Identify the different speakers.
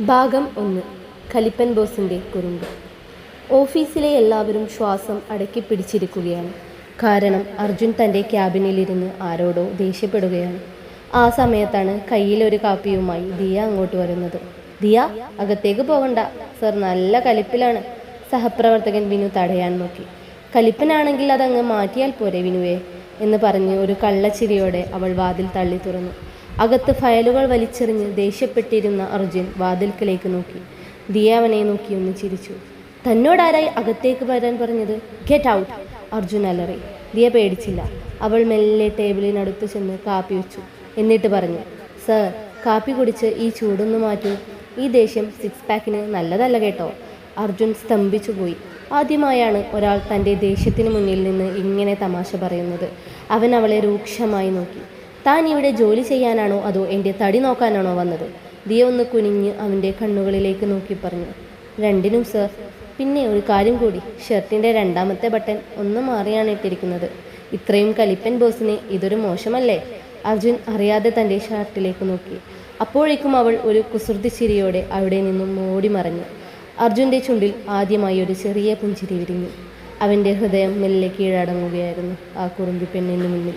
Speaker 1: ഭാഗം 1. കലിപ്പൻ ബോസിൻ്റെ കുറുമ്പ്. ഓഫീസിലെ എല്ലാവരും ശ്വാസം അടക്കി പിടിച്ചിരിക്കുകയാണ്. കാരണം അർജുൻ തൻ്റെ ക്യാബിനിലിരുന്ന് ആരോടോ ദേഷ്യപ്പെടുകയാണ്. ആ സമയത്താണ് കയ്യിലൊരു കാപ്പിയുമായി ദിയ അങ്ങോട്ട് വരുന്നത്. ദിയ, അകത്തേക്ക് പോകണ്ട, സർ നല്ല കലിപ്പിലാണ്. സഹപ്രവർത്തകൻ വിനു തടയാൻ നോക്കി. കലിപ്പനാണെങ്കിൽ അതങ്ങ് മാറ്റിയാൽ പോരെ വിനുവേ എന്ന് പറഞ്ഞ് ഒരു കള്ളച്ചിരിയോടെ അവൾ വാതിൽ തള്ളി തുറന്നു. അകത്ത് ഫയലുകൾ വലിച്ചെറിഞ്ഞ് ദേഷ്യപ്പെട്ടിരുന്ന അർജുൻ വാതിൽക്കലേക്ക് നോക്കി. ദിയ അവനെ നോക്കി ഒന്ന് ചിരിച്ചു. തന്നോടാരായി അകത്തേക്ക് വരാൻ പറഞ്ഞത്? Get out! അർജുൻ അലറി. ദിയ പേടിച്ചില്ല. അവൾ മെല്ലെ ടേബിളിനടുത്ത് ചെന്ന് കാപ്പി വെച്ചു. എന്നിട്ട് പറഞ്ഞു, സർ, കാപ്പി കുടിച്ച് ഈ ചൂടൊന്ന് മാറ്റൂ. ഈ ദേഷ്യം 6 പാക്കിന് നല്ലതല്ല കേട്ടോ. അർജുൻ സ്തംഭിച്ചു പോയി. ആദ്യമായാണ് ഒരാൾ തൻ്റെ ദേഷ്യത്തിന് മുന്നിൽ നിന്ന് ഇങ്ങനെ തമാശ പറയുന്നത്. അവൻ അവളെ രൂക്ഷമായി നോക്കി. താൻ ഇവിടെ ജോലി ചെയ്യാനാണോ അതോ എൻ്റെ തടി നോക്കാനാണോ വന്നത്? ദിയ ഒന്ന് കുനിഞ്ഞ് അവൻ്റെ കണ്ണുകളിലേക്ക് നോക്കി പറഞ്ഞു, രണ്ടിനും സർ. പിന്നെ ഒരു കാര്യം കൂടി, ഷർട്ടിൻ്റെ 2ാമത്തെ ബട്ടൺ ഒന്ന് മാറിയാണ് ഇട്ടിരിക്കുന്നത്. ഇത്രയും കലിപ്പൻ ബോസിന് ഇതൊരു മോശമല്ലേ? അർജുൻ അറിയാതെ തൻ്റെ ഷർട്ടിലേക്ക് നോക്കി. അപ്പോഴേക്കും അവൾ ഒരു കുസൃതി ചിരിയോടെ അവിടെ നിന്നും ഓടി മറഞ്ഞു. അർജുൻ്റെ ചുണ്ടിൽ ആദ്യമായി ഒരു ചെറിയ പുഞ്ചിരി വിരിഞ്ഞു. അവൻ്റെ ഹൃദയം മെല്ലെ കീഴടങ്ങുകയായിരുന്നു ആ കുറുമ്പി പെണ്ണിന് മുന്നിൽ.